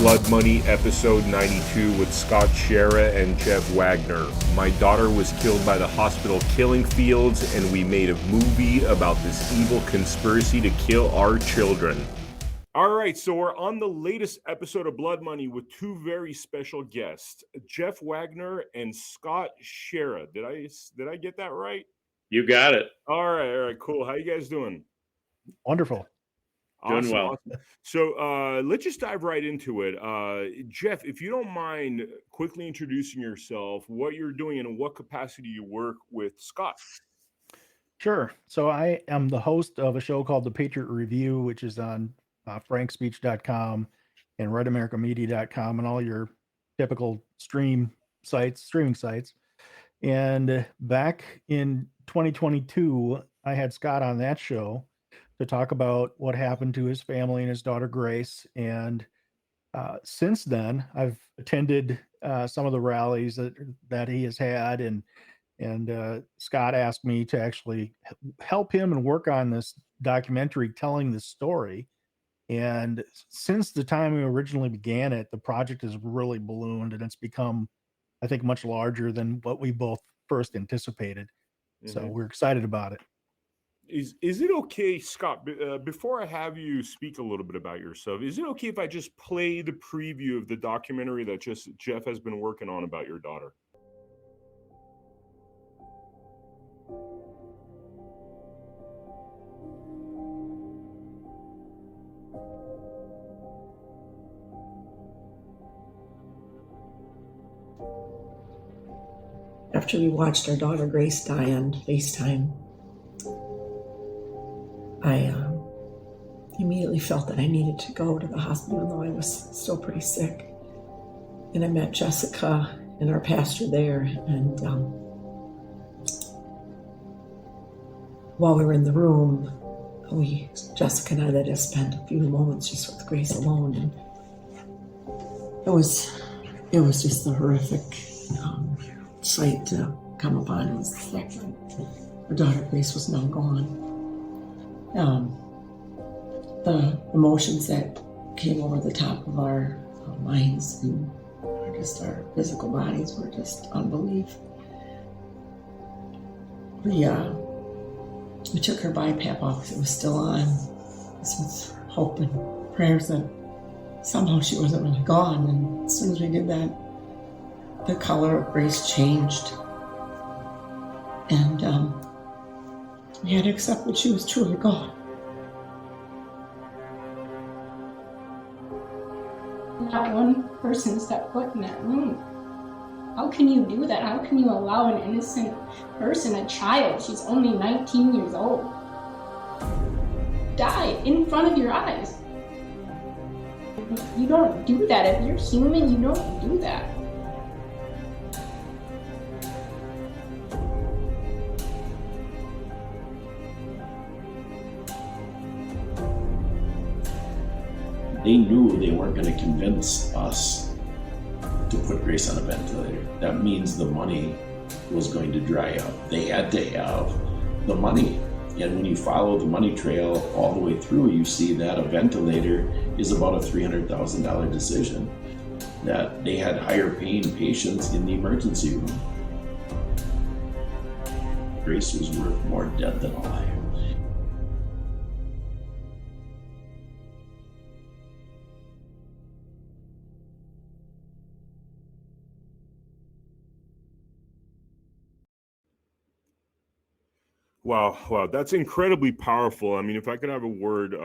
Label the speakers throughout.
Speaker 1: Blood Money, episode 92 with Scott Schara and Jeff Wagner. My daughter was killed by the hospital killing fields, and we made a movie about this evil conspiracy to kill our children. All right, so we're on the latest episode of Blood Money with two very special guests, Jeff Wagner and Scott Schara. Did I get that right?
Speaker 2: You got it.
Speaker 1: All right, cool. How you guys doing?
Speaker 3: Wonderful.
Speaker 2: Doing well.
Speaker 1: Awesome. So let's just dive right into it. Jeff, if you don't mind quickly introducing yourself, what you're doing, and in what capacity you work with Scott.
Speaker 3: Sure. So I am the host of a show called The Patriot Review, which is on frankspeech.com and redamericamedia.com and all your typical streaming sites. And back in 2022, I had Scott on that show to talk about what happened to his family and his daughter Grace. And since then, I've attended some of the rallies that he has had, and Scott asked me to actually help him and work on this documentary telling this story. And since the time we originally began it, the project has really ballooned, and it's become, I think, much larger than what we both first anticipated. Mm-hmm. So we're excited about it.
Speaker 1: Is it okay, Scott, before I have you speak a little bit about yourself, is it okay if I just play the preview of the documentary that Jeff has been working on about your daughter?
Speaker 4: After we watched our daughter Grace die on FaceTime, I immediately felt that I needed to go to the hospital, even though I was still pretty sick. And I met Jessica and our pastor there. And while we were in the room, Jessica and I let us spend a few moments just with Grace alone. And it was just the horrific sight to come upon was the fact that our daughter Grace was now gone. The emotions that came over the top of our minds and just our physical bodies were just unbelief. We took her BiPAP off because it was still on. This was hope and prayers that somehow she wasn't really gone. And as soon as we did that, the color of Grace changed. And we had to accept that she was truly gone.
Speaker 5: Not one person stepped foot in that room. How can you do that? How can you allow an innocent person, a child, she's only 19 years old, die in front of your eyes? You don't do that. If you're human, you don't do that.
Speaker 2: They knew they weren't going to convince us to put Grace on a ventilator. That means the money was going to dry up. They had to have the money. And when you follow the money trail all the way through, you see that a ventilator is about a $300,000 decision, that they had higher paying patients in the emergency room. Grace was worth more dead than alive.
Speaker 1: Wow, that's incredibly powerful. I mean, if I could have a word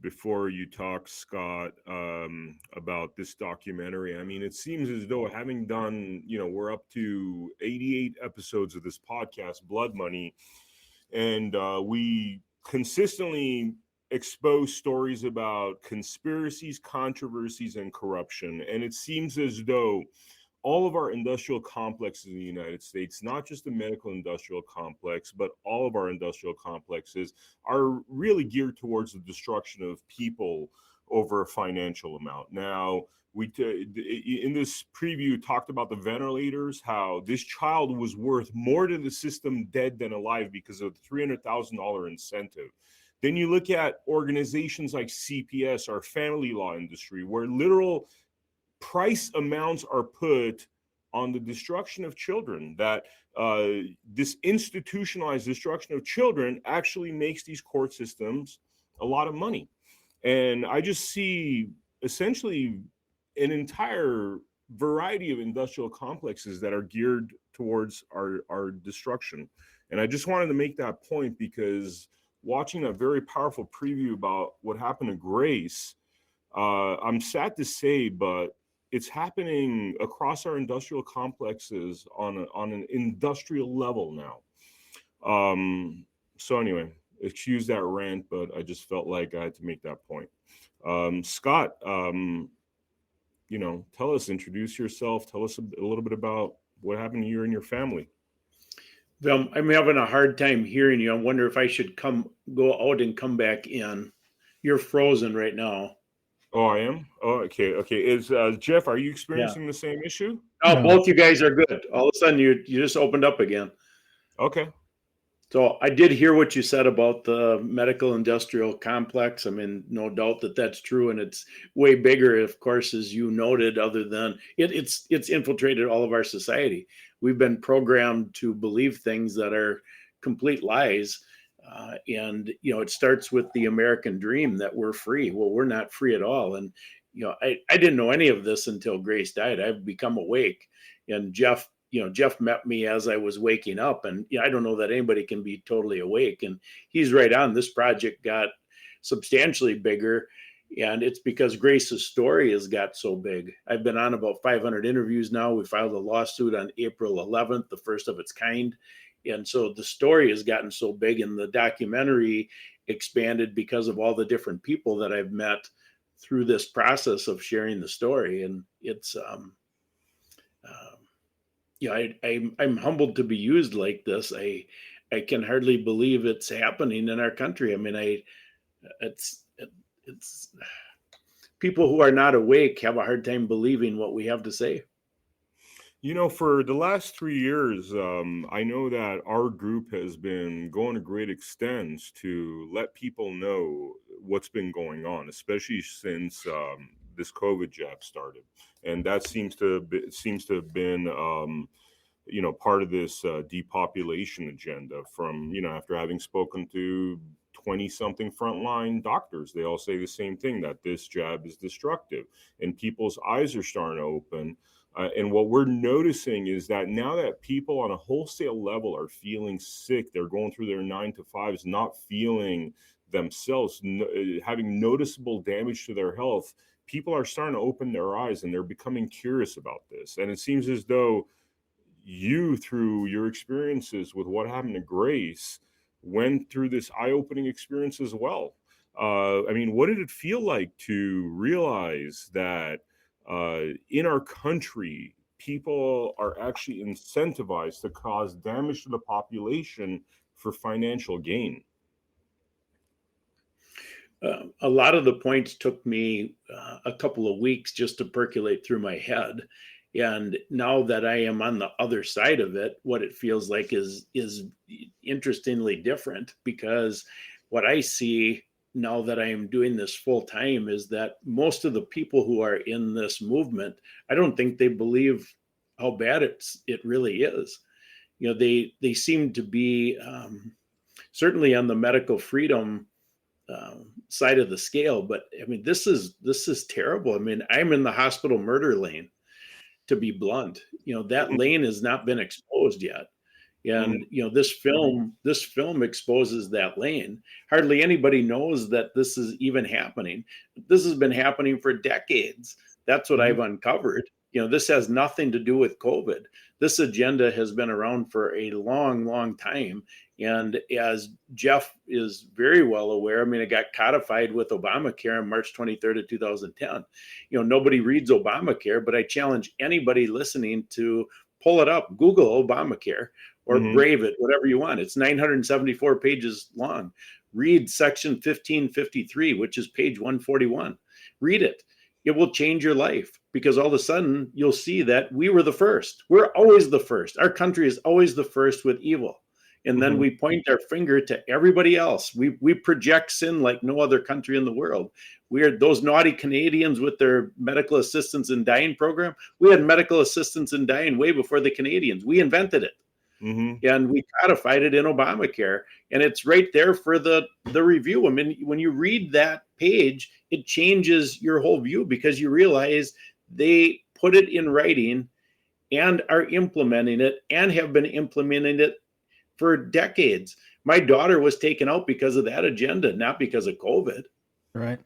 Speaker 1: before you talk, Scott, about this documentary. I mean, it seems as though having done, we're up to 88 episodes of this podcast, Blood Money, and we consistently expose stories about conspiracies, controversies, and corruption. And it seems as though all of our industrial complexes in the United States, not just the medical industrial complex, but all of our industrial complexes are really geared towards the destruction of people over a financial amount. Now, we in this preview talked about the ventilators, how this child was worth more to the system dead than alive because of the $300,000 incentive. Then you look at organizations like CPS, our family law industry, where literal price amounts are put on the destruction of children, that this institutionalized destruction of children actually makes these court systems a lot of money. And I just see essentially an entire variety of industrial complexes that are geared towards our destruction. And I just wanted to make that point because watching a very powerful preview about what happened to Grace, I'm sad to say, but it's happening across our industrial complexes on an industrial level now. So anyway, excuse that rant, but I just felt like I had to make that point. Scott, tell us, introduce yourself. Tell us a little bit about what happened to you and your family.
Speaker 6: Well, I'm having a hard time hearing you. I wonder if I should go out and come back in. You're frozen right now.
Speaker 1: Oh, I am? Oh, okay. Is Jeff, are you experiencing the same issue?
Speaker 6: No, both you guys are good. All of a sudden you just opened up again.
Speaker 1: Okay.
Speaker 6: So I did hear what you said about the medical industrial complex. I mean, no doubt that that's true. And it's way bigger, of course, as you noted, other than it's infiltrated all of our society. We've been programmed to believe things that are complete lies. And it starts with the American dream that we're free. Well, we're not free at all. And, I didn't know any of this until Grace died. I've become awake. And Jeff met me as I was waking up, and I don't know that anybody can be totally awake. And he's right on. This project got substantially bigger, and it's because Grace's story has got so big. I've been on about 500 interviews now. We filed a lawsuit on April 11th, the first of its kind. And so the story has gotten so big, and the documentary expanded because of all the different people that I've met through this process of sharing the story. And it's, I'm humbled to be used like this. I can hardly believe it's happening in our country. I mean, it's people who are not awake have a hard time believing what we have to say.
Speaker 1: For the last 3 years, I know that our group has been going to great extents to let people know what's been going on, especially since this COVID jab started. And that seems to have been part of this depopulation agenda from, after having spoken to 20-something frontline doctors, they all say the same thing, that this jab is destructive, and people's eyes are starting to open. And what we're noticing is that now that people on a wholesale level are feeling sick, they're going through their 9-to-5s, not feeling themselves, having noticeable damage to their health, people are starting to open their eyes and they're becoming curious about this. And it seems as though you, through your experiences with what happened to Grace, went through this eye-opening experience as well. What did it feel like to realize that in our country, people are actually incentivized to cause damage to the population for financial gain?
Speaker 6: A lot of the points took me a couple of weeks just to percolate through my head. And now that I am on the other side of it, what it feels like is interestingly different, because what I see now that I am doing this full time is that most of the people who are in this movement, I don't think they believe how bad it really is. They seem to be certainly on the medical freedom side of the scale, but this is terrible. I'm in the hospital murder lane, to be blunt. That lane has not been exposed yet. And, this film exposes that lane. Hardly anybody knows that this is even happening. This has been happening for decades. That's what I've uncovered. This has nothing to do with COVID. This agenda has been around for a long, long time. And as Jeff is very well aware, it got codified with Obamacare on March 23rd of 2010. Nobody reads Obamacare, but I challenge anybody listening to pull it up, Google Obamacare, or brave it, whatever you want. It's 974 pages long. Read section 1553, which is page 141. Read it. It will change your life, because all of a sudden you'll see that we were the first. We're always the first. Our country is always the first with evil. And then we point our finger to everybody else. We project sin like no other country in the world. We're those naughty Canadians with their medical assistance in dying program. We had medical assistance in dying way before the Canadians. We invented it. And we codified it in Obamacare, and it's right there for the review. I mean, when you read that page, it changes your whole view, because you realize they put it in writing and are implementing it and have been implementing it for decades. My daughter was taken out because of that agenda, not because of COVID.
Speaker 3: Right.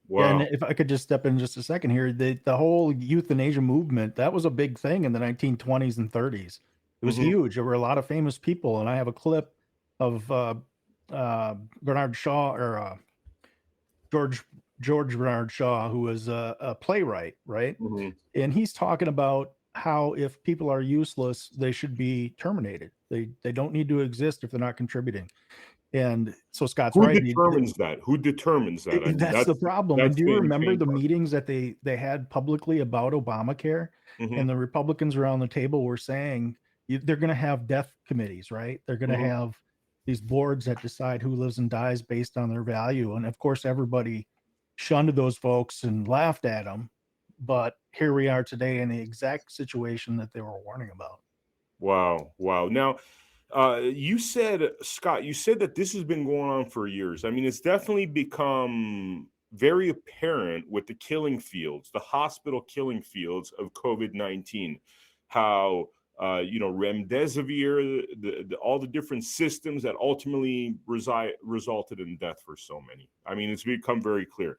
Speaker 1: Wow.
Speaker 3: Yeah, and if I could just step in just a second here, the whole euthanasia movement, that was a big thing in the 1920s and 30s. It was huge. There were a lot of famous people, and I have a clip of Bernard Shaw, or George Bernard Shaw, who was a playwright, right? And he's talking about how if people are useless, they should be terminated. They don't need to exist if they're not contributing. And so Scott's right.
Speaker 1: Who determines that?
Speaker 3: That's the problem. And do you remember the
Speaker 1: part.
Speaker 3: meetings that they had publicly about Obamacare? And the Republicans around the table were saying they're going to have death committees, right? They're going to have these boards that decide who lives and dies based on their value. And of course, everybody shunned those folks and laughed at them. But here we are today in the exact situation that they were warning about.
Speaker 1: Wow. Now, you said, Scott, that this has been going on for years. I mean, it's definitely become very apparent with the killing fields, the hospital killing fields of COVID-19, how, remdesivir, all the different systems that ultimately resulted in death for so many. I mean, it's become very clear.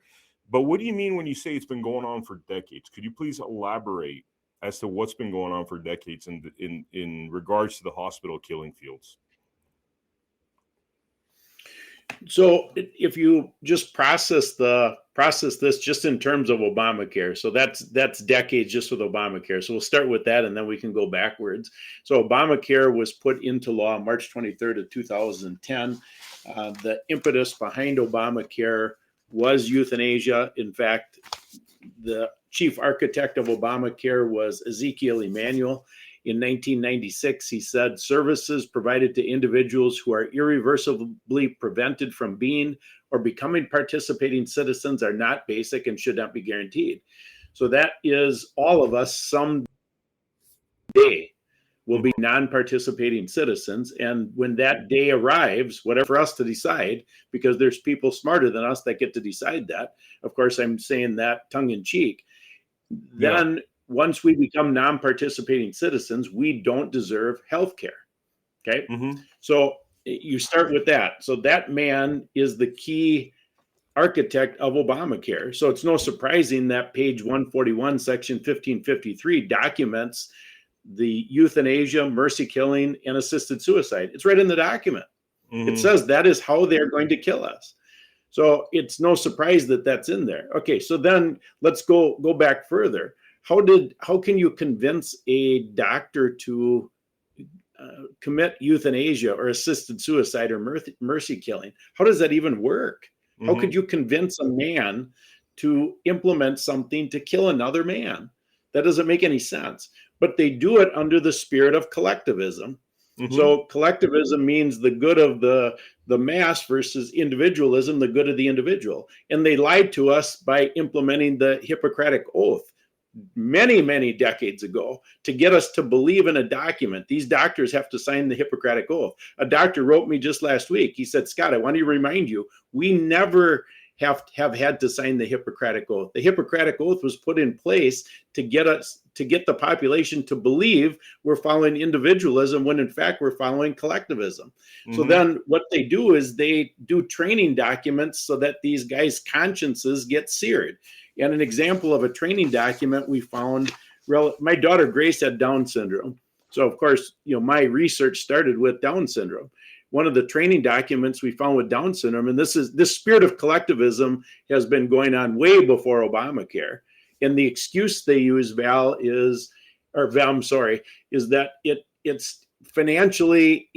Speaker 1: But what do you mean when you say it's been going on for decades? Could you please elaborate as to what's been going on for decades in regards to the hospital killing fields?
Speaker 6: So if you just process this just in terms of Obamacare, so that's decades just with Obamacare. So we'll start with that, and then we can go backwards. So Obamacare was put into law March 23rd of 2010. The impetus behind Obamacare was euthanasia. In fact, the chief architect of Obamacare was Ezekiel Emanuel. In 1996, he said, services provided to individuals who are irreversibly prevented from being or becoming participating citizens are not basic and should not be guaranteed. So that is all of us someday will be non-participating citizens. And when that day arrives, whatever for us to decide, because there's people smarter than us that get to decide that. Of course, I'm saying that tongue in cheek. Then once we become non-participating citizens, we don't deserve health care. Okay. So you start with that. So that man is the key architect of Obamacare. So it's no surprising that page 141, section 1553 documents the euthanasia, mercy killing, and assisted suicide. It's right in the document. It says that is how they're going to kill us. So it's no surprise that that's in there. Okay, so then let's go back further. How can you convince a doctor to commit euthanasia or assisted suicide or mercy killing? How does that even work? How could you convince a man to implement something to kill another man? That doesn't make any sense. But they do it under the spirit of collectivism. So collectivism means the good of the mass versus individualism, the good of the individual. And they lied to us by implementing the Hippocratic Oath many, many decades ago to get us to believe in a document. These doctors have to sign the Hippocratic Oath. A doctor wrote me just last week. He said, Scott, I want to remind you, we never have had to sign the Hippocratic Oath. The Hippocratic Oath was put in place to get the population to believe we're following individualism when in fact we're following collectivism. So then what they do is they do training documents so that these guys' consciences get seared. And an example of a training document we found, my daughter Grace had Down syndrome. So of course, my research started with Down syndrome. One of the training documents we found with Down syndrome, and this spirit of collectivism has been going on way before Obamacare. And the excuse they use, is that it's financially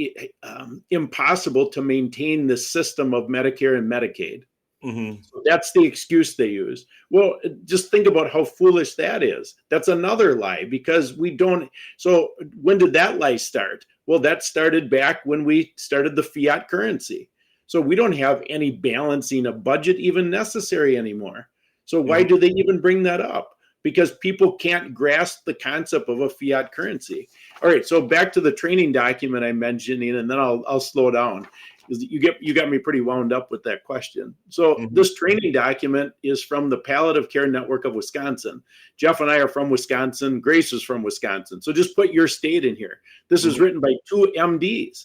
Speaker 6: impossible to maintain the system of Medicare and Medicaid. So that's the excuse they use. Well, just think about how foolish that is. That's another lie, because we don't. So when did that lie start? Well, that started back when we started the fiat currency. So we don't have any balancing of budget even necessary anymore. So why do they even bring that up? Because people can't grasp the concept of a fiat currency. All right, so back to the training document I mentioned, and then I'll slow down. You got me pretty wound up with that question. So this training document is from the Palliative Care Network of Wisconsin. Jeff and I are from Wisconsin. Grace is from Wisconsin. So just put your state in here. This is written by 2 MDs.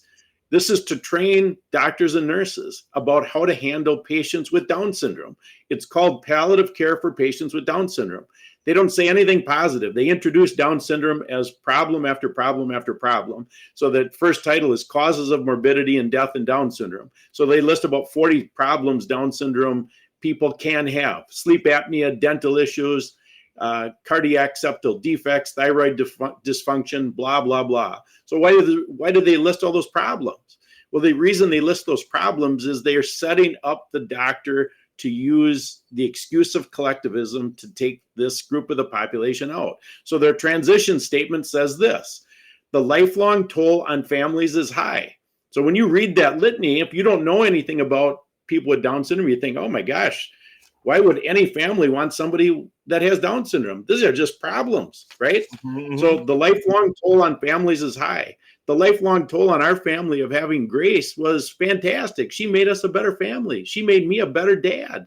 Speaker 6: This is to train doctors and nurses about how to handle patients with Down syndrome. It's called Palliative Care for Patients with Down syndrome. They don't say anything positive. They introduce Down syndrome as problem after problem after problem. So the first title is Causes of Morbidity and Death in Down syndrome. So they list about 40 problems Down syndrome people can have: sleep apnea, dental issues, cardiac septal defects, thyroid dysfunction, blah, blah, blah. So why do they list all those problems? Well, the reason they list those problems is they are setting up the doctor to use the excuse of collectivism to take this group of the population out. So their transition statement says this: the lifelong toll on families is high. So when you read that litany, if you don't know anything about people with Down syndrome, you think, oh my gosh, why would any family want somebody that has Down syndrome? These are just problems, right? So the lifelong toll on families is high. The lifelong toll on our family of having Grace was fantastic. She made us a better family. She made me a better dad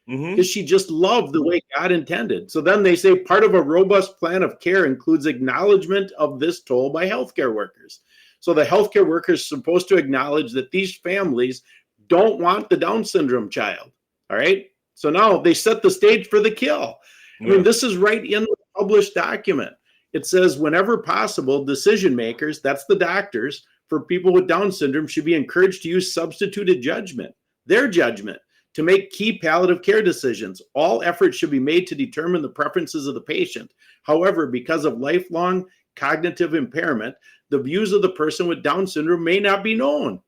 Speaker 6: because she just loved the way God intended. So then they say part of a robust plan of care includes acknowledgement of this toll by healthcare workers. So the healthcare workers are supposed to acknowledge that these families don't want the Down syndrome child. All right. So now they set the stage for the kill. I mean, this is right in the published document. It says, whenever possible, decision makers, that's the doctors, for people with Down syndrome should be encouraged to use substituted judgment, their judgment, to make key palliative care decisions. All efforts should be made to determine the preferences of the patient. However, because of lifelong cognitive impairment, the views of the person with Down syndrome may not be known.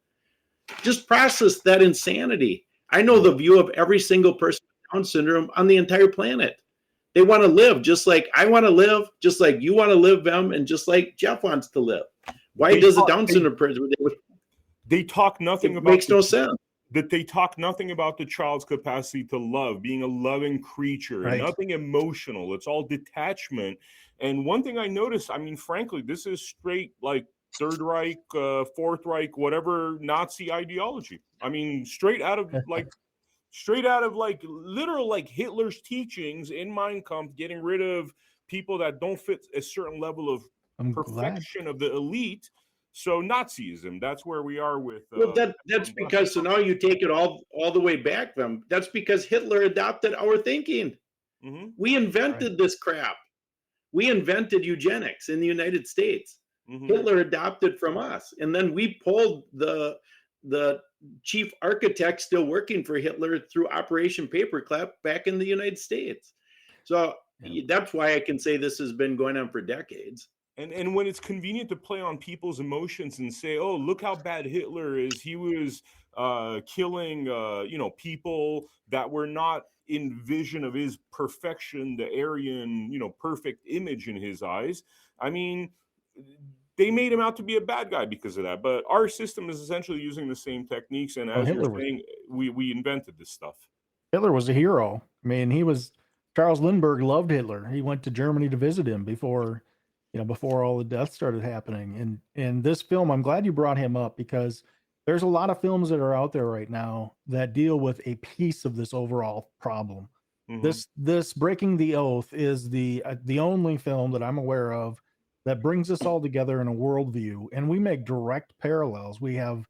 Speaker 6: Just process that insanity. I know the view of every single person with Down syndrome on the entire planet. They want to live just like I want to live, just like you want to live, them, and just like Jeff wants to live. Why does a Down syndrome person?
Speaker 1: They talk nothing about.
Speaker 6: Makes no sense.
Speaker 1: That they talk nothing about the child's capacity to love, being a loving creature, nothing emotional. It's all detachment. And one thing I noticed, I mean, frankly, this is straight like Third Reich, Fourth Reich, whatever Nazi ideology. I mean, straight out of literal like Hitler's teachings in Mein Kampf, getting rid of people that don't fit a certain level of perfection of the elite. So Nazism, that's where we are with.
Speaker 6: Well, that's because, so now you take it all the way back then. That's because Hitler adopted our thinking. We invented this crap. We invented eugenics in the United States. Hitler adopted from us. And then we pulled the chief architect still working for Hitler through Operation Paperclip back in the United States. So that's why I can say this has been going on for decades.
Speaker 1: And when it's convenient to play on people's emotions and say, oh, look how bad Hitler is. He was killing, people that were not in vision of his perfection, the Aryan, perfect image in his eyes. I mean, they made him out to be a bad guy because of that. But our system is essentially using the same techniques. And as you're saying, we invented this stuff. Hitler
Speaker 3: was a hero. I mean, Charles Lindbergh loved Hitler. He went to Germany to visit him before all the deaths started happening. And this film, I'm glad you brought him up, because there's a lot of films that are out there right now that deal with a piece of this overall problem. This Breaking the Oath is the only film that I'm aware of that brings us all together in a worldview, and we make direct parallels. We have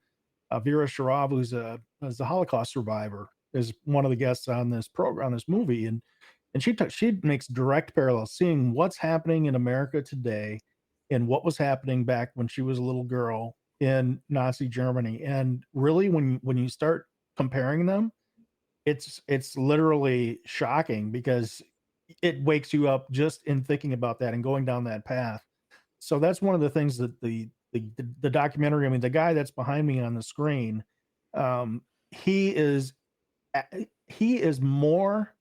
Speaker 3: Vera Sharav, who's a Holocaust survivor, is one of the guests on this program, on this movie, and she makes direct parallels, seeing what's happening in America today and what was happening back when she was a little girl in Nazi Germany. And really, when you start comparing them, it's literally shocking, because it wakes you up just in thinking about that and going down that path. So that's one of the things that the documentary, I mean, the guy that's behind me on the screen, he is more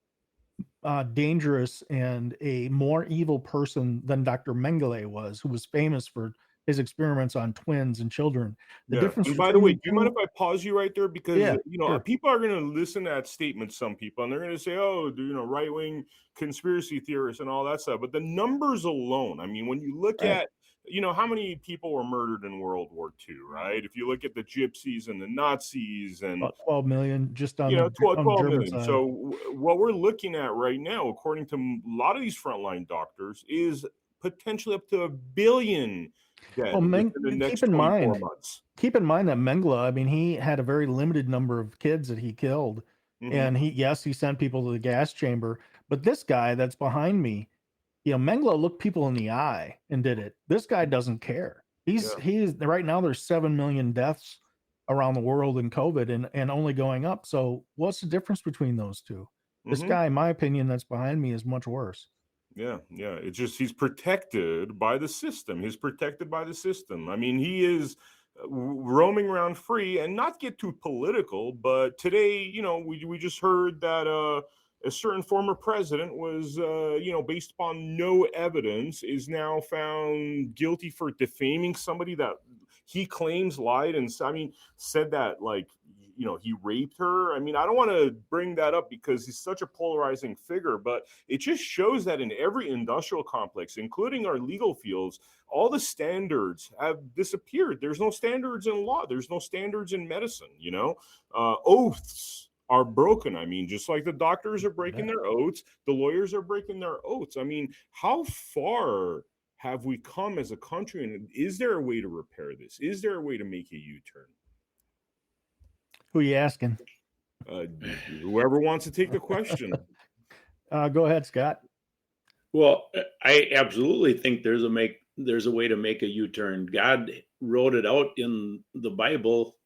Speaker 3: dangerous and a more evil person than Dr. Mengele was, who was famous for his experiments on twins and children. The difference
Speaker 1: And by the way, do you mind
Speaker 3: between
Speaker 1: if I pause you right there? Because,
Speaker 3: Yeah, sure.
Speaker 1: people are going to listen to that statement, some people, and they're going to say, oh, right-wing conspiracy theorists and all that stuff. But the numbers alone, I mean, when you look
Speaker 3: Right.
Speaker 1: at, how many people were murdered in World War II, right? If you look at the gypsies and the Nazis and,
Speaker 3: About 12 million just on the
Speaker 1: 12
Speaker 3: German
Speaker 1: million.
Speaker 3: side.
Speaker 1: So what we're looking at right now, according to a lot of these frontline doctors, is potentially up to 1 billion dead
Speaker 3: Well,
Speaker 1: within the next
Speaker 3: keep in
Speaker 1: 24
Speaker 3: mind,
Speaker 1: months.
Speaker 3: keep in mind that Mengele, I mean, he had a very limited number of kids that he killed.
Speaker 1: Mhm.
Speaker 3: And he sent people to the gas chamber. But this guy that's behind me, Mengele looked people in the eye and did it. This guy doesn't care. He's right now there's 7 million deaths around the world in COVID and only going up. So what's the difference between those two? This
Speaker 1: Mhm.
Speaker 3: guy, in my opinion, that's behind me is much worse.
Speaker 1: Yeah. It's just he's protected by the system. He's protected by the system. I mean, he is roaming around free, and not get too political, but today, we just heard that a certain former president was, based upon no evidence, is now found guilty for defaming somebody that he claims lied and, said that, like, he raped her. I mean, I don't want to bring that up because he's such a polarizing figure, but it just shows that in every industrial complex, including our legal fields, all the standards have disappeared. There's no standards in law. There's no standards in medicine, oaths are broken. I mean, just like the doctors are breaking their oaths, the lawyers are breaking their oaths. I mean, how far have we come as a country? And is there a way to repair this? Is there a way to make a U-turn?
Speaker 3: Who are you asking?
Speaker 1: Whoever wants to take the question.
Speaker 3: Go ahead, Scott.
Speaker 6: Well, I absolutely think there's a way to make a U-turn. God wrote it out in the Bible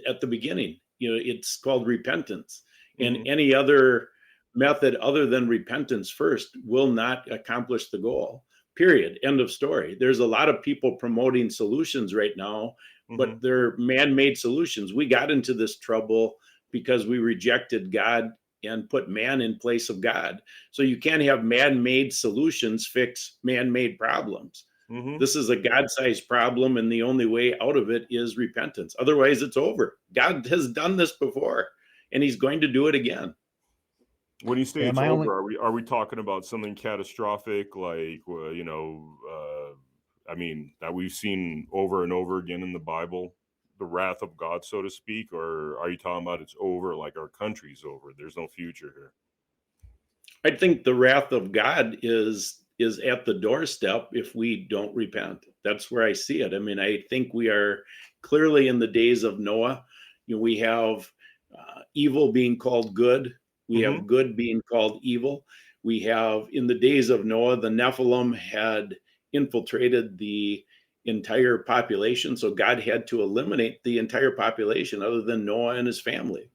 Speaker 6: at the beginning. It's called repentance. And any other method other than repentance first will not accomplish the goal. Period. End of story. There's a lot of people promoting solutions right now, but they're man-made solutions. We got into this trouble because we rejected God and put man in place of God. So you can't have man-made solutions fix man-made problems. This is a God-sized problem, and the only way out of it is repentance. Otherwise, it's over. God has done this before, and he's going to do it again.
Speaker 1: When you say it's over, are we talking about something catastrophic, like, that we've seen over and over again in the Bible, the wrath of God, so to speak? Or are you talking about it's over, like our country's over, there's no future here?
Speaker 6: I think the wrath of God is at the doorstep if we don't repent. That's where I see it. I mean, I think we are clearly in the days of Noah. We have evil being called good. We have good being called evil. We have, in the days of Noah, the Nephilim had infiltrated the entire population. So God had to eliminate the entire population other than Noah and his family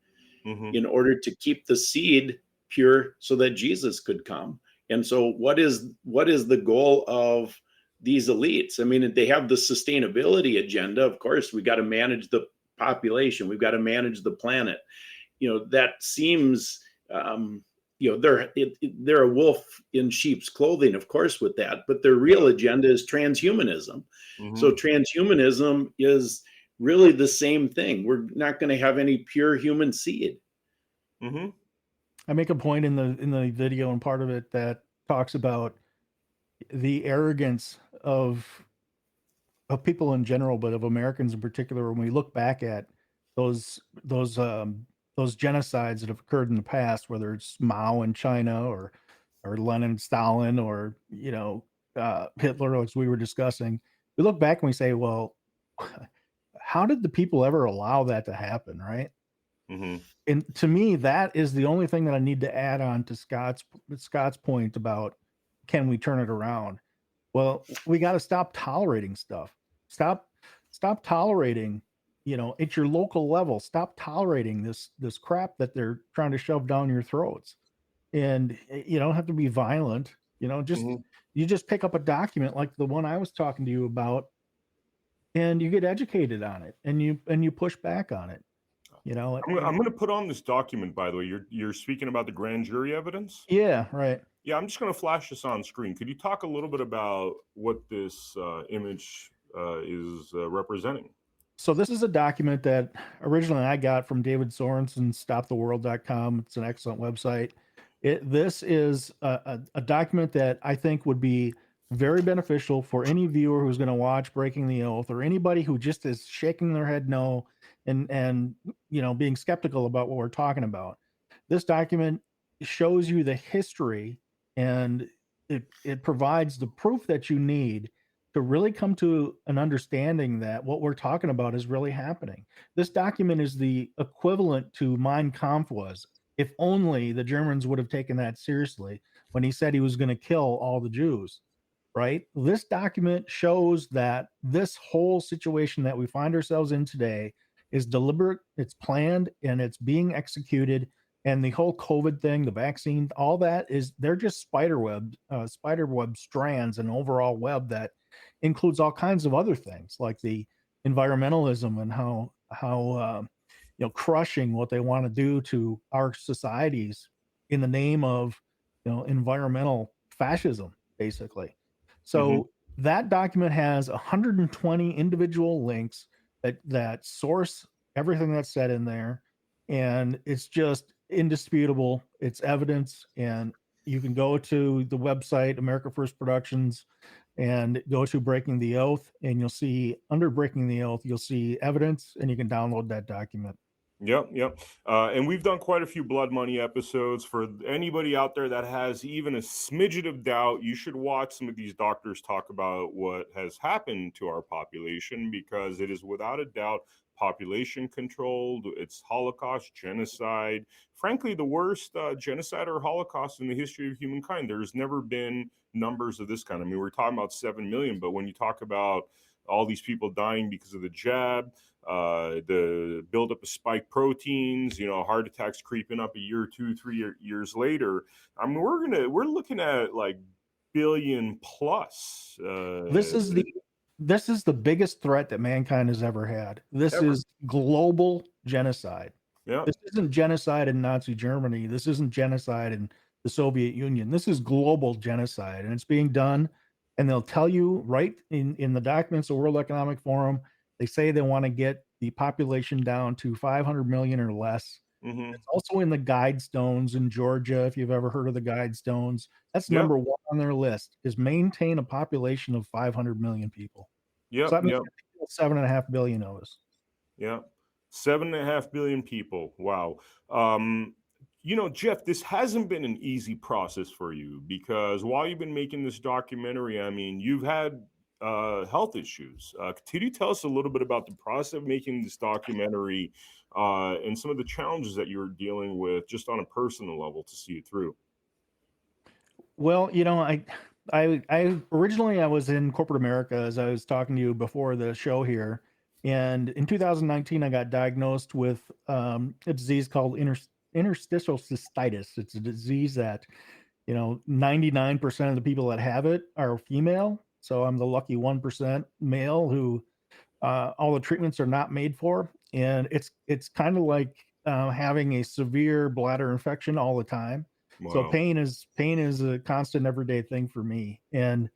Speaker 6: in order to keep the seed pure so that Jesus could come. And so what is the goal of these elites? I mean, they have the sustainability agenda. Of course, we got to manage the population. We've got to manage the planet. That seems, they're a wolf in sheep's clothing, of course, with that. But their real agenda is transhumanism. So transhumanism is really the same thing. We're not going to have any pure human seed.
Speaker 3: I make a point in the video, and part of it that talks about the arrogance of people in general, but of Americans in particular. When we look back at those genocides that have occurred in the past, whether it's Mao in China or Lenin, Stalin, or Hitler, as we were discussing, we look back and we say, well, how did the people ever allow that to happen, right? And to me, that is the only thing that I need to add on to Scott's point about, can we turn it around? Well, we got to stop tolerating stuff. Stop tolerating, at your local level. Stop tolerating this crap that they're trying to shove down your throats. And you don't have to be violent. You just pick up a document like the one I was talking to you about, and you get educated on it, and you push back on it. I'm
Speaker 1: going to put on this document, by the way. You're speaking about the grand jury evidence?
Speaker 3: Yeah, right.
Speaker 1: Yeah, I'm just going to flash this on screen. Could you talk a little bit about what this image is representing.
Speaker 3: So this is a document that originally I got from David Sorensen, stoptheworld.com. It's an excellent website. This is a document that I think would be very beneficial for any viewer who's going to watch Breaking the Oath, or anybody who just is shaking their head no and being skeptical about what we're talking about. This document shows you the history, and it provides the proof that you need to really come to an understanding that what we're talking about is really happening. This document is the equivalent to Mein Kampf was, if only the Germans would have taken that seriously when he said he was going to kill all the Jews, right? This document shows that this whole situation that we find ourselves in today is deliberate, it's planned, and it's being executed. And the whole COVID thing, the vaccine, all that they're just spider web strands, and overall web that includes all kinds of other things like the environmentalism and how crushing what they want to do to our societies in the name of environmental fascism, basically. So that document has 120 individual links that source everything that's said in there, and it's just indisputable. It's evidence, and you can go to the website America First Productions and go to Breaking the Oath, and you'll see under Breaking the Oath, you'll see evidence, and you can download that document.
Speaker 1: Yep. And we've done quite a few Blood Money episodes. For anybody out there that has even a smidget of doubt, you should watch some of these doctors talk about what has happened to our population, because it is without a doubt population controlled. It's Holocaust, genocide. Frankly, the worst genocide or Holocaust in the history of humankind. There's never been numbers of this kind. I mean, we're talking about 7 million, but when you talk about all these people dying because of the jab, the buildup of spike proteins, heart attacks creeping up a year, 2, 3 years later. I mean, we're looking at like billion plus.
Speaker 3: This is the biggest threat that mankind has ever had. This is global genocide.
Speaker 1: Yeah.
Speaker 3: This isn't genocide in Nazi Germany. This isn't genocide in the Soviet Union. This is global genocide, and it's being done. And they'll tell you right in the documents of the World Economic Forum, they say they want to get the population down to 500 million or less. It's also in the Guidestones in Georgia, if you've ever heard of the Guidestones. That's number one on their list, is maintain a population of 500 million people. So that means 7.5 billion of us.
Speaker 1: Yeah. 7.5 billion people. Wow. Jeff, this hasn't been an easy process for you, because while you've been making this documentary, I mean, you've had health issues. Could you tell us a little bit about the process of making this documentary and some of the challenges that you're dealing with just on a personal level to see it through?
Speaker 3: Well, I originally I was in corporate America, as I was talking to you before the show here. And in 2019, I got diagnosed with a disease called interstitial cystitis. It's a disease that, 99% of the people that have it are female. So I'm the lucky 1% male who all the treatments are not made for. And it's kind of like having a severe bladder infection all the time. Wow. So pain is a constant everyday thing for me. And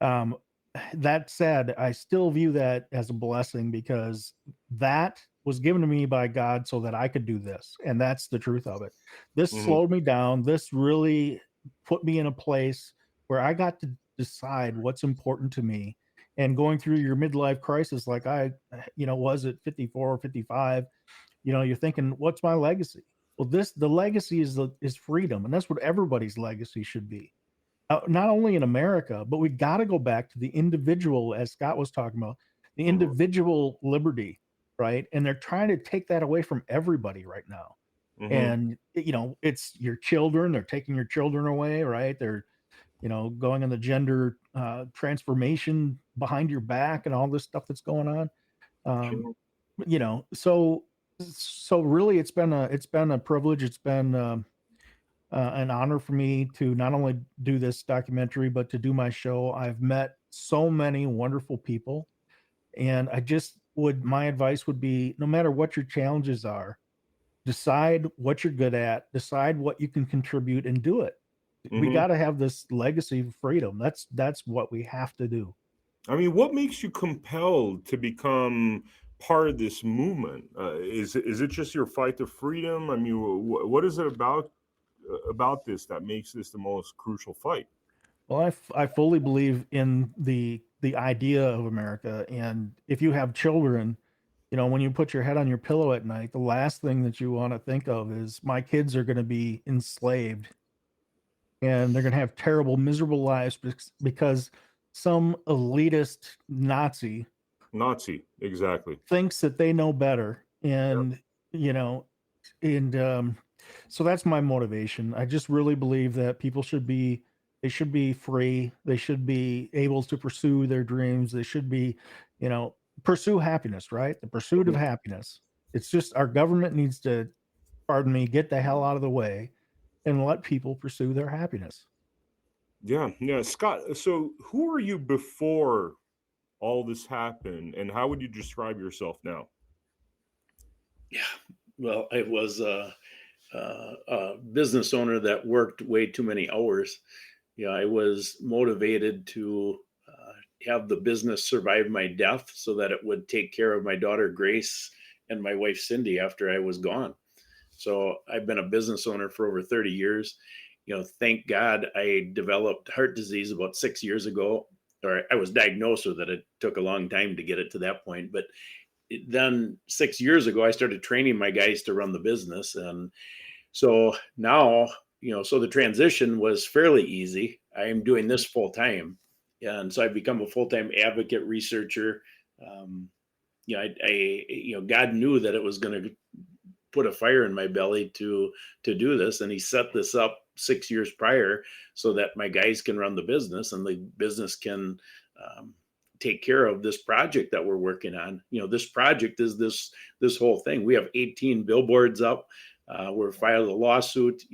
Speaker 3: that said, I still view that as a blessing, because that was given to me by God so that I could do this. And that's the truth of it. This slowed me down. This really put me in a place where I got to decide what's important to me. And going through your midlife crisis, like I, was at 54 or 55, you're thinking, what's my legacy? Well, the legacy is freedom. And that's what everybody's legacy should be. Not only in America, but we got to go back to the individual, as Scott was talking about, the individual liberty, right? And they're trying to take that away from everybody right now. And, it's your children. They're taking your children away, right? They're, going on the gender transformation behind your back and all this stuff that's going on. So really it's been a privilege. It's been an honor for me to not only do this documentary, but to do my show. I've met so many wonderful people, and my advice would be, no matter what your challenges are, decide what you're good at, decide what you can contribute, and do it. We got to have this legacy of freedom. That's what we have to do.
Speaker 1: I mean, what makes you compelled to become part of this movement? Is it just your fight to freedom? I mean, what is it about this that makes this the most crucial fight?
Speaker 3: Well, I fully believe in the idea of America, and if you have children, you know, when you put your head on your pillow at night, the last thing that you want to think of is my kids are going to be enslaved and they're going to have terrible, miserable lives because some elitist Nazi
Speaker 1: Exactly.
Speaker 3: thinks that they know better. And, you know, and so that's my motivation. I just really believe that people should be free. They should be able to pursue their dreams. They should be, you know, pursue happiness, right? The pursuit of happiness. It's just our government needs to, pardon me, get the hell out of the way and let people pursue their happiness.
Speaker 1: Yeah. Scott, so who are you before all this happened, and how would you describe yourself now?
Speaker 6: Yeah, well, I was a business owner that worked way too many hours. I was motivated to have the business survive my death so that it would take care of my daughter Grace and my wife Cindy after I was gone. So I've been a business owner for over 30 years. Thank God I developed heart disease about 6 years ago, or I was diagnosed with it. It took a long time to get it to that point. But then 6 years ago, I started training my guys to run the business. And so now, so the transition was fairly easy. I am doing this full time. And so I've become a full-time advocate researcher. God knew that it was going to put a fire in my belly to do this. And he set this up 6 years prior so that my guys can run the business and the business can take care of this project that we're working on. This project is this whole thing. We have 18 billboards up. We're filed a lawsuit.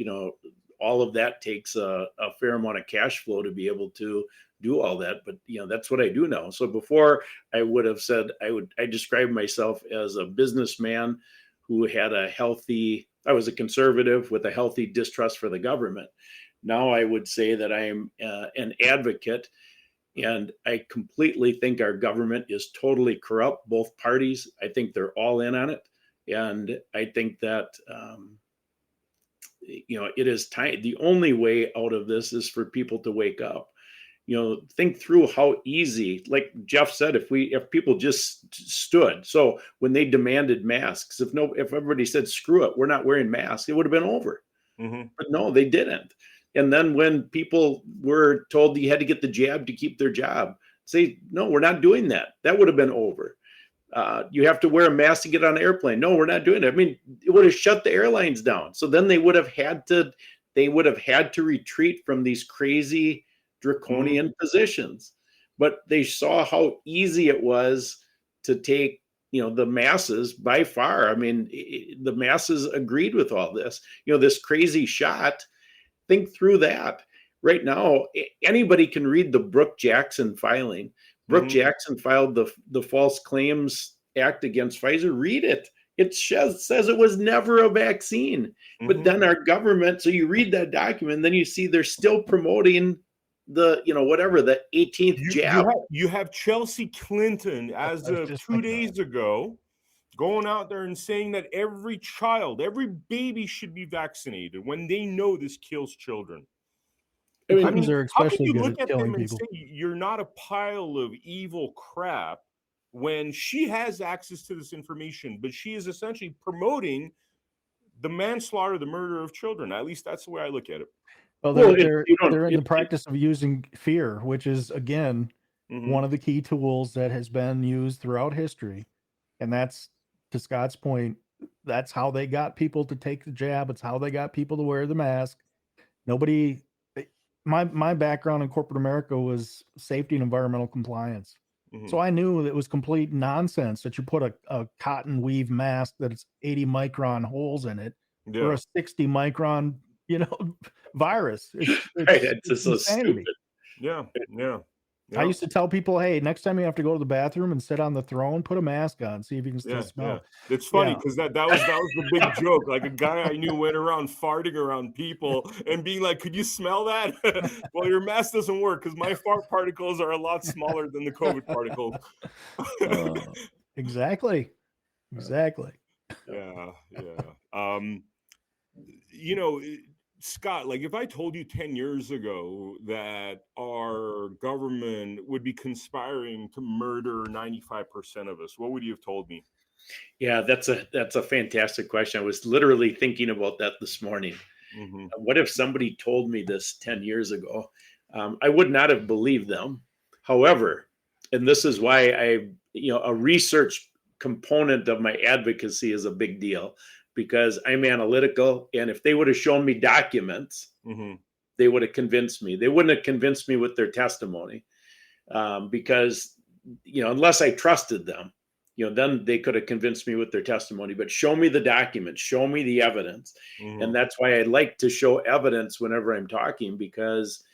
Speaker 6: All of that takes a fair amount of cash flow to be able to do all that. But, that's what I do now. So before I would have said, I describe myself as a businessman who had I was a conservative with a healthy distrust for the government. Now I would say that I am an advocate, and I completely think our government is totally corrupt, both parties. I think they're all in on it. And I think that, it is time. The only way out of this is for people to wake up. Think through how easy, like Jeff said, if people just stood. So when they demanded masks, if everybody said, screw it, we're not wearing masks, it would have been over.
Speaker 1: Mm-hmm.
Speaker 6: But no, they didn't. And then when people were told you had to get the jab to keep their job, say, no, we're not doing that. That would have been over. You have to wear a mask to get on an airplane. No, we're not doing it. I mean, it would have shut the airlines down. So then they would have had to retreat from these crazy draconian positions. But they saw how easy it was to take, the masses by far. I mean, the masses agreed with all this. This crazy shot. Think through that. Right now, anybody can read the Brooke Jackson filing. Brooke Jackson filed the False Claims Act against Pfizer. Read it. It says it was never a vaccine. But then our government, so you read that document, then you see they're still promoting the 18th jab.
Speaker 1: You have Chelsea Clinton as of 2 days ago going out there and saying that every baby should be vaccinated when they know this kills children.
Speaker 3: I mean, they're especially good at killing people.
Speaker 1: Say you're not a pile of evil crap when she has access to this information, but she is essentially promoting the manslaughter, the murder of children. At least that's the way I look at it.
Speaker 3: Well, they're in the practice of using fear, which is, again, one of the key tools that has been used throughout history. And that's, to Scott's point, that's how they got people to take the jab. It's how they got people to wear the mask. My background in corporate America was safety and environmental compliance. So I knew it was complete nonsense that you put a cotton weave mask that's 80 micron holes in it for a 60 micron, virus. It's
Speaker 6: just so stupid.
Speaker 1: Yeah.
Speaker 3: I used to tell people, hey, next time you have to go to the bathroom and sit on the throne, put a mask on, see if you can still smell.
Speaker 1: It's funny because that was the big joke. Like a guy I knew went around farting around people and being like, "Could you smell that?" Well, your mask doesn't work because my fart particles are a lot smaller than the COVID particles.
Speaker 3: Exactly.
Speaker 1: Yeah. Scott, like if I told you 10 years ago that our government would be conspiring to murder 95% of us, what would you have told me?
Speaker 6: Yeah, that's a fantastic question. I was literally thinking about that this morning.
Speaker 1: Mm-hmm.
Speaker 6: What if somebody told me this 10 years ago? I would not have believed them. However, and this is why a research component of my advocacy is a big deal, because I'm analytical. And if they would have shown me documents,
Speaker 1: mm-hmm.
Speaker 6: they would have convinced me. They wouldn't have convinced me with their testimony, because, unless I trusted them, then they could have convinced me with their testimony. But show me the documents, show me the evidence.
Speaker 1: Mm-hmm.
Speaker 6: And that's why I like to show evidence whenever I'm talking, because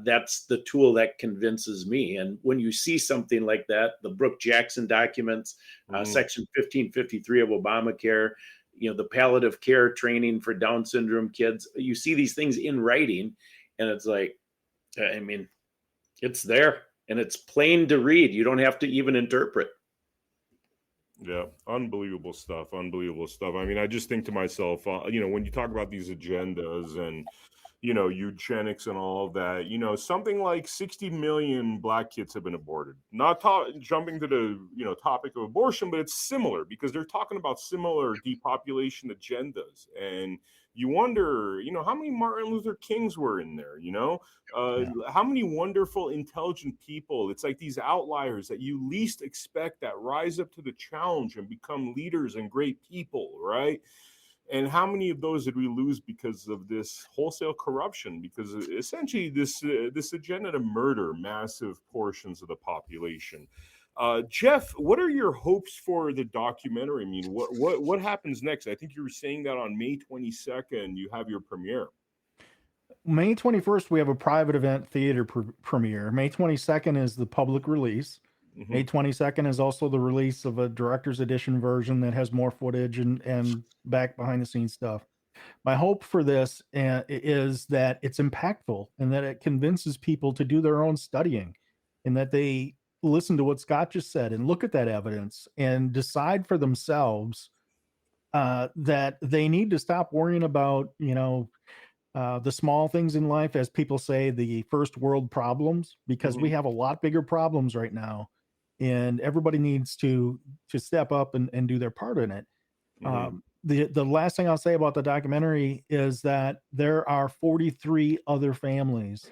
Speaker 6: that's the tool that convinces me. And when you see something like that, the Brooke Jackson documents, Section 1553 of Obamacare, the palliative care training for Down syndrome kids, you see these things in writing, and it's like, it's there and it's plain to read. You don't have to even interpret.
Speaker 1: Yeah, unbelievable stuff. I mean, I just think to myself, when you talk about these agendas and, eugenics and all of that, something like 60 million Black kids have been aborted. Not jumping to the, topic of abortion, but it's similar because they're talking about similar depopulation agendas. And you wonder, how many Martin Luther Kings were in there, how many wonderful, intelligent people. It's like these outliers that you least expect that rise up to the challenge and become leaders and great people, right? And how many of those did we lose because of this wholesale corruption? Because essentially this agenda to murder massive portions of the population. Jeff, what are your hopes for the documentary? I mean, what happens next? I think you were saying that on May 22nd, you have your premiere.
Speaker 3: May 21st, we have a private event theater premiere. May 22nd is the public release. Mm-hmm. May 22nd is also the release of a director's edition version that has more footage and back behind the scenes stuff. My hope for this is that it's impactful and that it convinces people to do their own studying and that they listen to what Scott just said and look at that evidence and decide for themselves that they need to stop worrying about, the small things in life, as people say, the first world problems, because we have a lot bigger problems right now. And everybody needs to step up and do their part in it. The last thing I'll say about the documentary is that there are 43 other families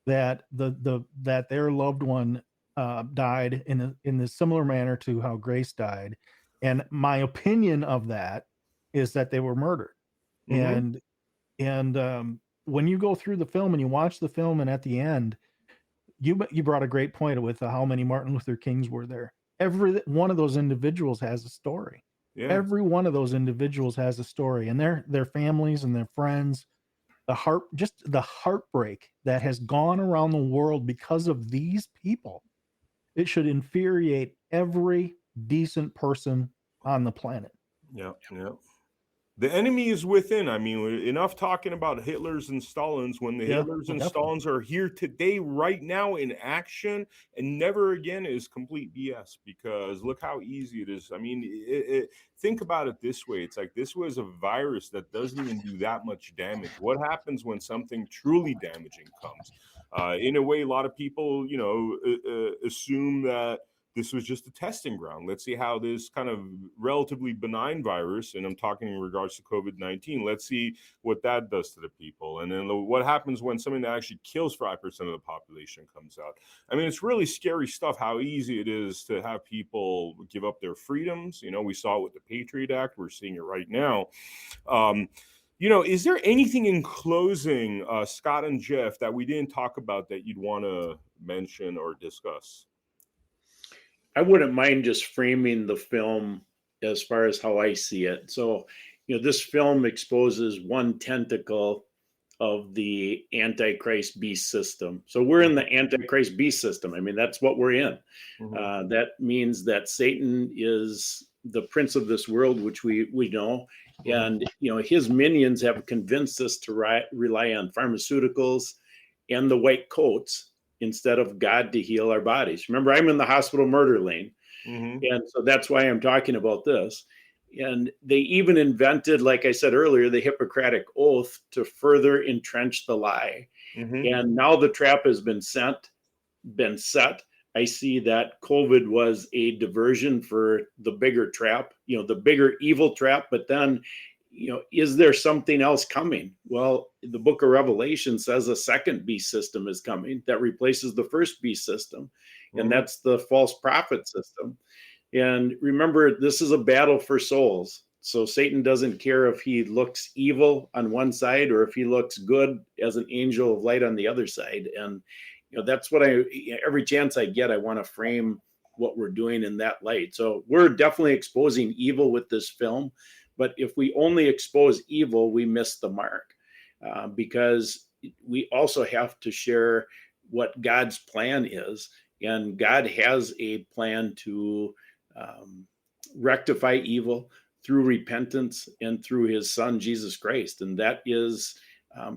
Speaker 3: that that their loved one died in a similar manner to how Grace died. And my opinion of that is that they were murdered. And when you go through the film and you watch the film, and at the end, you brought a great point with how many Martin Luther Kings were there. Every one of those individuals has a story. Yeah. Every one of those individuals has a story, and their families and their friends, the heartbreak that has gone around the world because of these people. It should infuriate every decent person on the planet.
Speaker 1: Yeah. The enemy is within. I mean, enough talking about Hitlers and Stalins when the Hitlers and Stalins are here today, right now in action, and never again is complete BS, because look how easy it is. I mean, think about it this way. It's like this was a virus that doesn't even do that much damage. What happens when something truly damaging comes? In a way, a lot of people, assume that this was just a testing ground. Let's see how this kind of relatively benign virus, and I'm talking in regards to COVID-19, let's see what that does to the people. And then what happens when something that actually kills 5% of the population comes out. I mean, it's really scary stuff, how easy it is to have people give up their freedoms. We saw it with the Patriot Act. We're seeing it right now. Is there anything in closing, Scott and Jeff, that we didn't talk about that you'd want to mention or discuss?
Speaker 6: I wouldn't mind just framing the film as far as how I see it. So, this film exposes one tentacle of the Antichrist beast system. So we're in the Antichrist beast system. I mean, that's what we're in. That means that Satan is the prince of this world, which we know. And, his minions have convinced us to rely on pharmaceuticals and the white coats instead of God to heal our bodies. Remember, I'm in the hospital murder lane. And so that's why I'm talking about this. And they even invented, like I said earlier, the Hippocratic Oath to further entrench the lie. And now the trap has been set. I see that COVID was a diversion for the bigger trap, the bigger evil trap. But then, is there something else coming? Well, the book of Revelation says a second beast system is coming that replaces the first beast system. And that's the false prophet system. And remember, this is a battle for souls. So Satan doesn't care if he looks evil on one side or if he looks good as an angel of light on the other side. And, that's what every chance I get, I want to frame what we're doing in that light. So we're definitely exposing evil with this film. But if we only expose evil, we miss the mark, because we also have to share what God's plan is. And God has a plan to rectify evil through repentance and through his son, Jesus Christ. And that is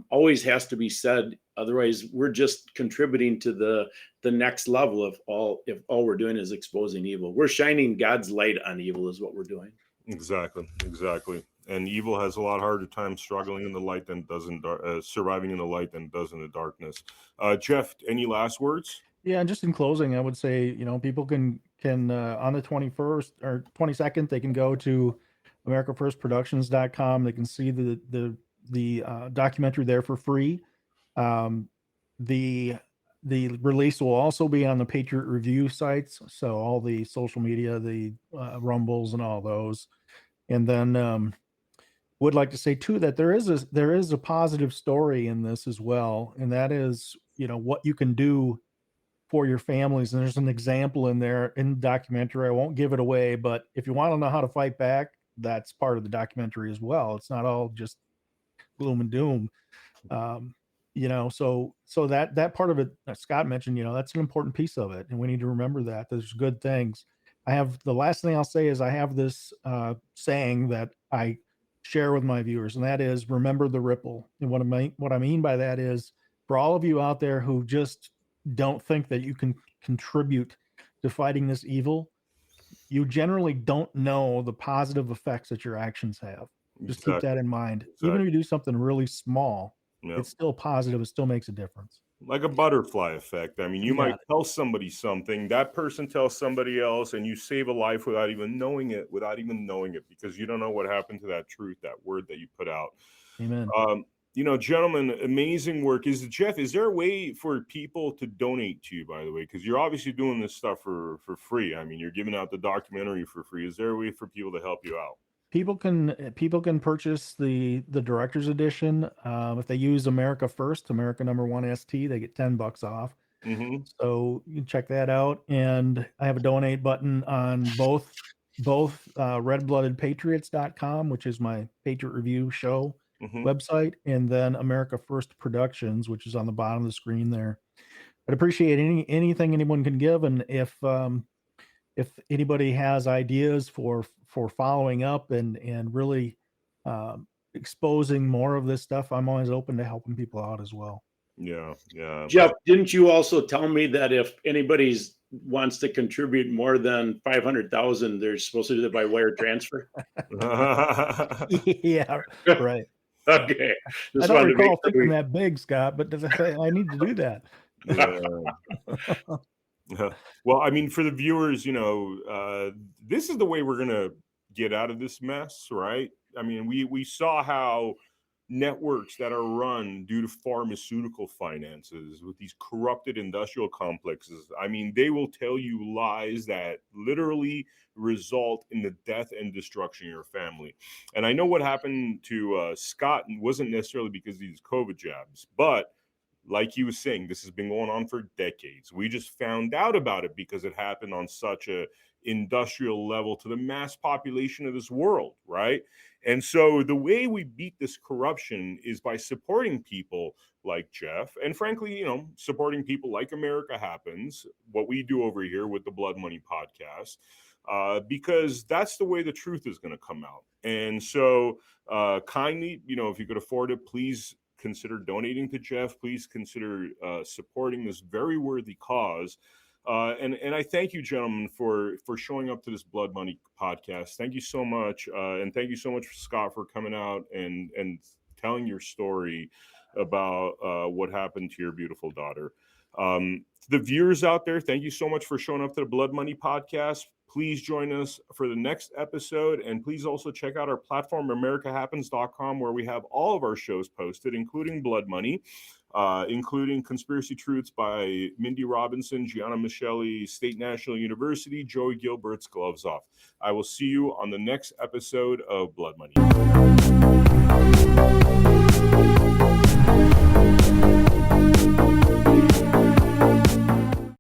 Speaker 6: always has to be said. Otherwise, we're just contributing to the next level if all we're doing is exposing evil. We're shining God's light on evil is what we're doing.
Speaker 1: Exactly. And evil has a lot harder time struggling in the light than does in surviving in the light than does in the darkness. Jeff, any last words?
Speaker 3: Yeah, and just in closing, I would say, people can on the 21st or 22nd, they can go to AmericaFirstProductions.com. They can see the documentary there for free. The release will also be on the Patriot Review sites, so all the social media, the Rumbles and all those. And then would like to say too that there is a positive story in this as well, and that is what you can do for your families. And there's an example in there in the documentary. I won't give it away, but if you want to know how to fight back, that's part of the documentary as well. It's not all just gloom and doom. So that part of it that Scott mentioned, that's an important piece of it. And we need to remember that there's good things. The last thing I'll say is I have this saying that I share with my viewers, and that is remember the ripple. And what I mean by that is for all of you out there who just don't think that you can contribute to fighting this evil, you generally don't know the positive effects that your actions have. Just keep that in mind. Even if you do something really small, it's still positive. It still makes a difference.
Speaker 1: Like a butterfly effect. I mean, you might tell somebody something, that person tells somebody else, and you save a life without even knowing it, because you don't know what happened to that truth, that word that you put out.
Speaker 3: Amen.
Speaker 1: Gentlemen, amazing work. Jeff, is there a way for people to donate to you, by the way? Because you're obviously doing this stuff for free. I mean, you're giving out the documentary for free. Is there a way for people to help you out?
Speaker 3: People can purchase the director's edition. If they use America First, America #1 ST, they get $10 off. So you can check that out. And I have a donate button on both redbloodedpatriots.com, which is my Patriot Review show website, and then America First Productions, which is on the bottom of the screen there. I'd appreciate anything anyone can give, and if anybody has ideas for following up and really exposing more of this stuff, I'm always open to helping people out as well.
Speaker 1: Yeah.
Speaker 6: Jeff, didn't you also tell me that if anybody wants to contribute more than 500,000, they're supposed to do it by wire transfer?
Speaker 3: Yeah, right.
Speaker 6: Okay.
Speaker 3: I don't recall thinking that big, Scott, but I need to do that.
Speaker 1: Well, I mean, for the viewers, this is the way we're going to get out of this mess, right? I mean, we saw how networks that are run due to pharmaceutical finances with these corrupted industrial complexes, I mean, they will tell you lies that literally result in the death and destruction of your family. And I know what happened to Scott wasn't necessarily because of these COVID jabs, but like he was saying, this has been going on for decades. We just found out about it because it happened on such a industrial level to the mass population of this world, right? And so the way we beat this corruption is by supporting people like Jeff, and frankly, you know, supporting people like America Happens, what we do over here with the Blood Money podcast, because that's the way the truth is going to come out. And so kindly, you know, if you could afford it, please consider donating to Jeff. Please consider supporting this very worthy cause. And I thank you, gentlemen, for showing up to this Blood Money podcast. Thank you so much. And thank you so much, Scott, for coming out and telling your story about what happened to your beautiful daughter. To the viewers out there, thank you so much for showing up to the Blood Money podcast. Please join us for the next episode. And please also check out our platform, americahappens.com, where we have all of our shows posted, including Blood Money, including Conspiracy Truths by Mindy Robinson, Gianna Michelli, State National University, Joey Gilbert's Gloves Off. I will see you on the next episode of Blood Money.